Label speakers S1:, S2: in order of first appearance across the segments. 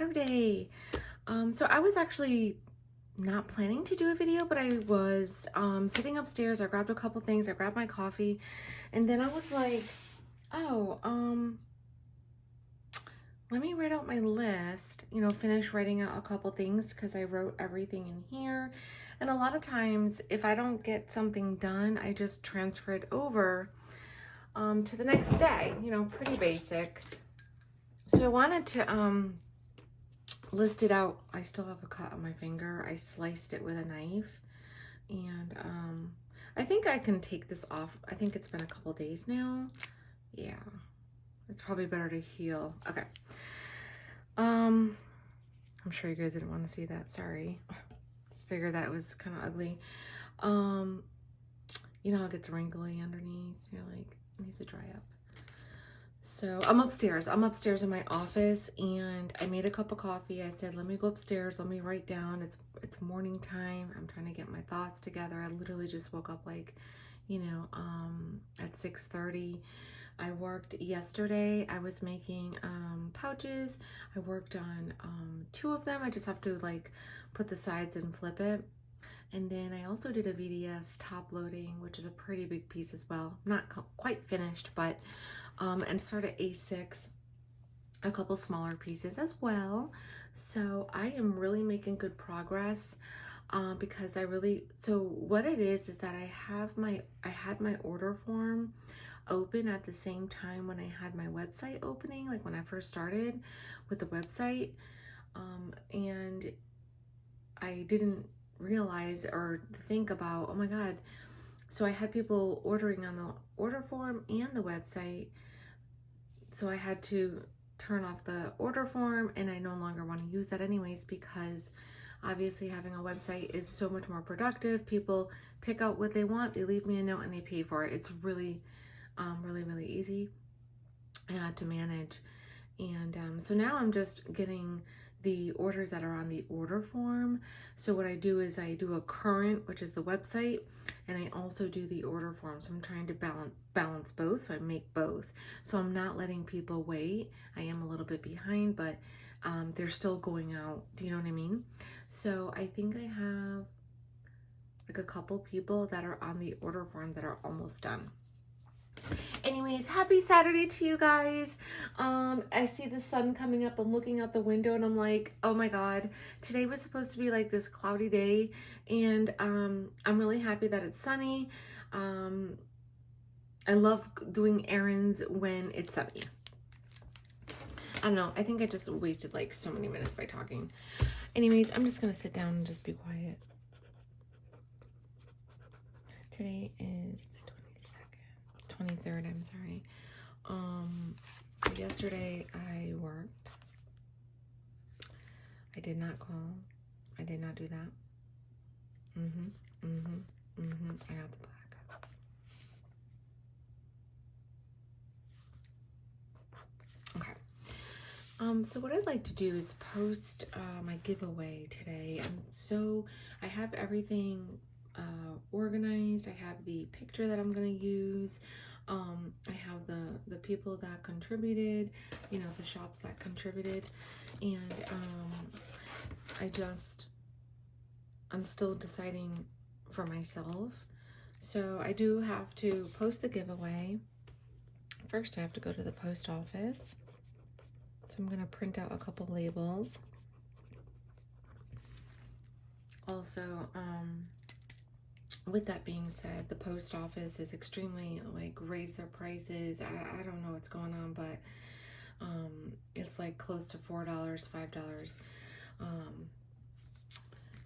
S1: Saturday. So I was actually not planning to do a video, but I was sitting upstairs. I grabbed a couple things. I grabbed my coffee, and then I was like, oh, let me write out my list, finish writing out a couple things because I wrote everything in here. And a lot of times, if I don't get something done, I just transfer it over to the next day, pretty basic. So I wanted to list it out. I still have a cut on my finger. I sliced it with a knife, and I think I can take this off. I think it's been a couple days now. Yeah, it's probably better to heal. Okay. I'm sure you guys didn't want to see that. Sorry. Just figured that was kind of ugly. You know how it gets wrinkly underneath? You're like, it needs to dry up. So I'm upstairs in my office, and I made a cup of coffee. I said, let me go upstairs. Let me write down. It's morning time. I'm trying to get my thoughts together. I literally just woke up at 6:30. I worked yesterday. I was making pouches. I worked on 2 of them. I just have to put the sides and flip it. And then I also did a VDS top loading, which is a pretty big piece as well. Not quite finished, but and started A6, a couple smaller pieces as well. So I am really making good progress because so what it is that I had my order form open at the same time when I had my website opening, like when I first started with the website, and I didn't realize or think about, oh my god, so I had people ordering on the order form and the website, so I had to turn off the order form, and I no longer want to use that anyways, because obviously having a website is so much more productive. People pick out what they want, they leave me a note, and they pay for it. It's really really easy to manage. And so now I'm just getting the orders that are on the order form. So what I do is I do a current, which is the website, and I also do the order form. So I'm trying to balance both, so I make both. So I'm not letting people wait. I am a little bit behind, but they're still going out. Do you know what I mean? So I think I have like a couple people that are on the order form that are almost done. Anyways, happy Saturday to you guys. I see the sun coming up. I'm looking out the window and I'm like, oh my god, today was supposed to be like this cloudy day, and I'm really happy that it's sunny. I love doing errands when it's sunny. I don't know, I think I just wasted like so many minutes by talking. Anyways, I'm just gonna sit down and just be quiet. Today is the 23rd, I'm sorry. So yesterday I worked. I did not call. I did not do that. I got the black. Okay. So what I'd like to do is post my giveaway today. I have everything organized. I have the picture that I'm going to use. I have the people that contributed, the shops that contributed, and I'm still deciding for myself. So I do have to post the giveaway. First, I have to go to the post office. So I'm going to print out a couple labels. Also, with that being said, the post office is extremely raised their prices. I don't know what's going on, but it's like close to $4, $5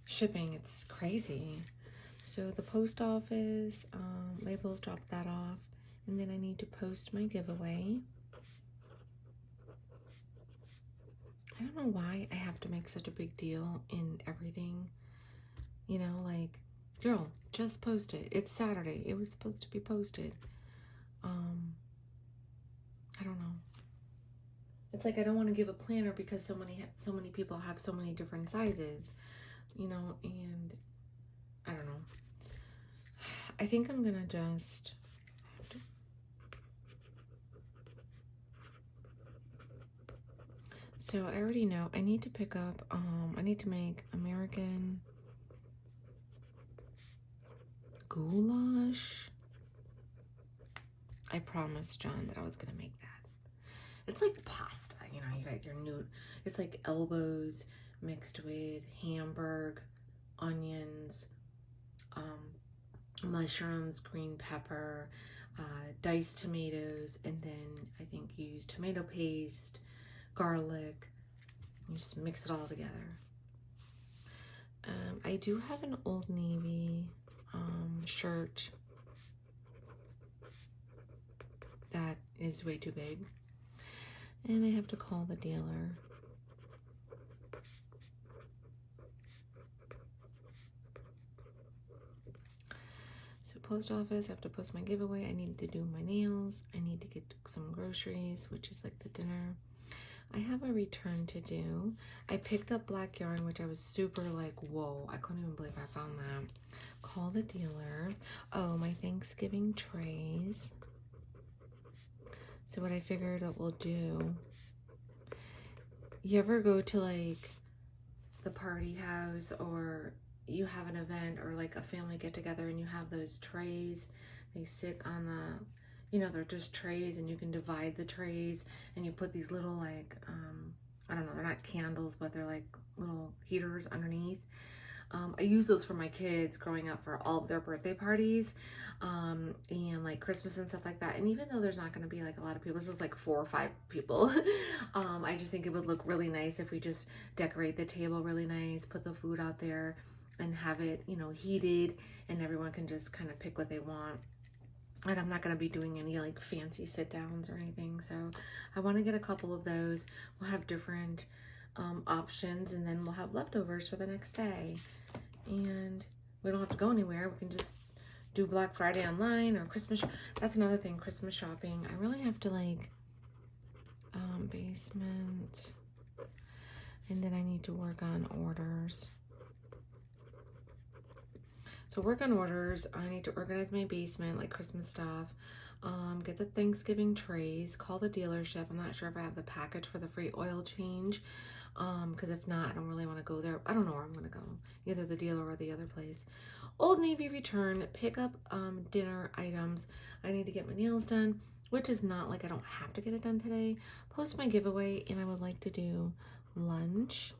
S1: shipping. It's crazy. So the post office labels, drop that off, and then I need to post my giveaway. I don't know why I have to make such a big deal in everything, girl, just post it. It's Saturday. It was supposed to be posted. I don't know. It's like I don't want to give a planner because so many people have so many different sizes, and I don't know. I think I'm gonna just So I already know I need to pick up, I need to make American goulash. I promised John that I was gonna make that. It's like pasta, you know, you got your new, it's like elbows mixed with Hamburg, onions, mushrooms, green pepper, diced tomatoes, and then I think you use tomato paste, garlic. You just mix it all together. I do have an Old Navy shirt that is way too big, and I have to call the dealer. So post office, I have to post my giveaway. I need to do my nails. I need to get some groceries, which is like the dinner. I have a return to do. I picked up black yarn, which I was super like, whoa, I couldn't even believe I found that. Call the dealer. Oh, my Thanksgiving trays. So what I figured it will do, you ever go to like the party house, or you have an event or like a family get together and you have those trays, they sit on the, you know, they're just trays and you can divide the trays and you put these little like, I don't know, they're not candles, but they're like little heaters underneath. I use those for my kids growing up for all of their birthday parties, and like Christmas and stuff like that. And even though there's not going to be like a lot of people, it's just like 4 or 5 people. I just think it would look really nice if we just decorate the table really nice, put the food out there and have it, you know, heated, and everyone can just kind of pick what they want. And I'm not going to be doing any like fancy sit downs or anything. So I want to get a couple of those. We'll have different options, and then we'll have leftovers for the next day. And we don't have to go anywhere. We can just do Black Friday online or Christmas. That's another thing, Christmas shopping. I really have to like basement, and then I need to work on orders. So work on orders. I need to organize my basement, like Christmas stuff. Get the Thanksgiving trays. Call the dealership. I'm not sure if I have the package for the free oil change. Because if not, I don't really want to go there. I don't know where I'm going to go. Either the dealer or the other place. Old Navy return. Pick up dinner items. I need to get my nails done, which is not like I don't have to get it done today. Post my giveaway, and I would like to do lunch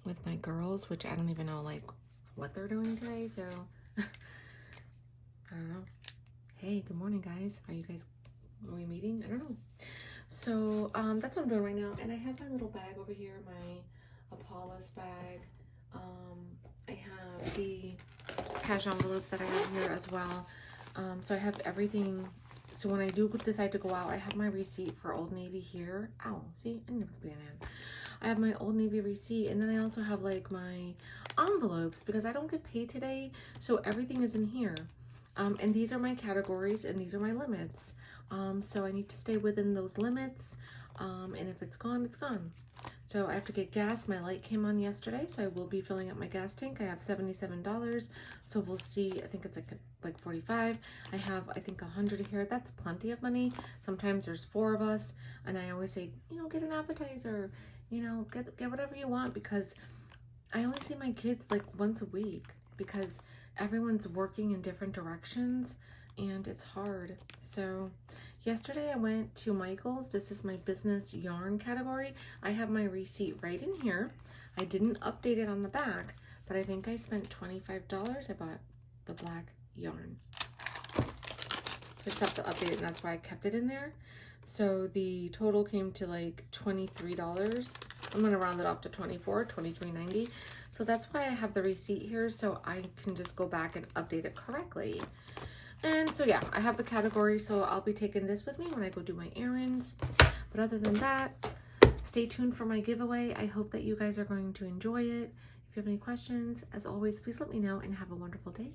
S1: with my girls, which I don't even know like what they're doing today, so I don't know. Hey, good morning, guys. Are we meeting? I don't know. So that's what I'm doing right now, and I have my little bag over here, my Apollos bag. I have the cash envelopes that I have here as well. So I have everything. So when I do decide to go out, I have my receipt for Old Navy here. Ow, see, I never put it in. I have my Old Navy receipt, and then I also have like my envelopes because I don't get paid today, so everything is in here. And these are my categories, and these are my limits. So I need to stay within those limits, and if it's gone, it's gone. So I have to get gas. My light came on yesterday, so I will be filling up my gas tank. I have $77, so we'll see. I think it's like 45. I have, I think, 100 here. That's plenty of money. Sometimes there's 4 of us, and I always say, you know, get an appetizer, you know, get whatever you want, because I only see my kids like once a week because everyone's working in different directions and it's hard. So yesterday I went to Michael's. This is my business yarn category. I have my receipt right in here. I didn't update it on the back, but I think I spent $25. I bought the black yarn. Just have to update it, and that's why I kept it in there. So the total came to like $23. I'm gonna round it off to 24, $23.90. So that's why I have the receipt here, so I can just go back and update it correctly. And so yeah, I have the category, so I'll be taking this with me when I go do my errands. But other than that, stay tuned for my giveaway. I hope that you guys are going to enjoy it. If you have any questions, as always, please let me know, and have a wonderful day.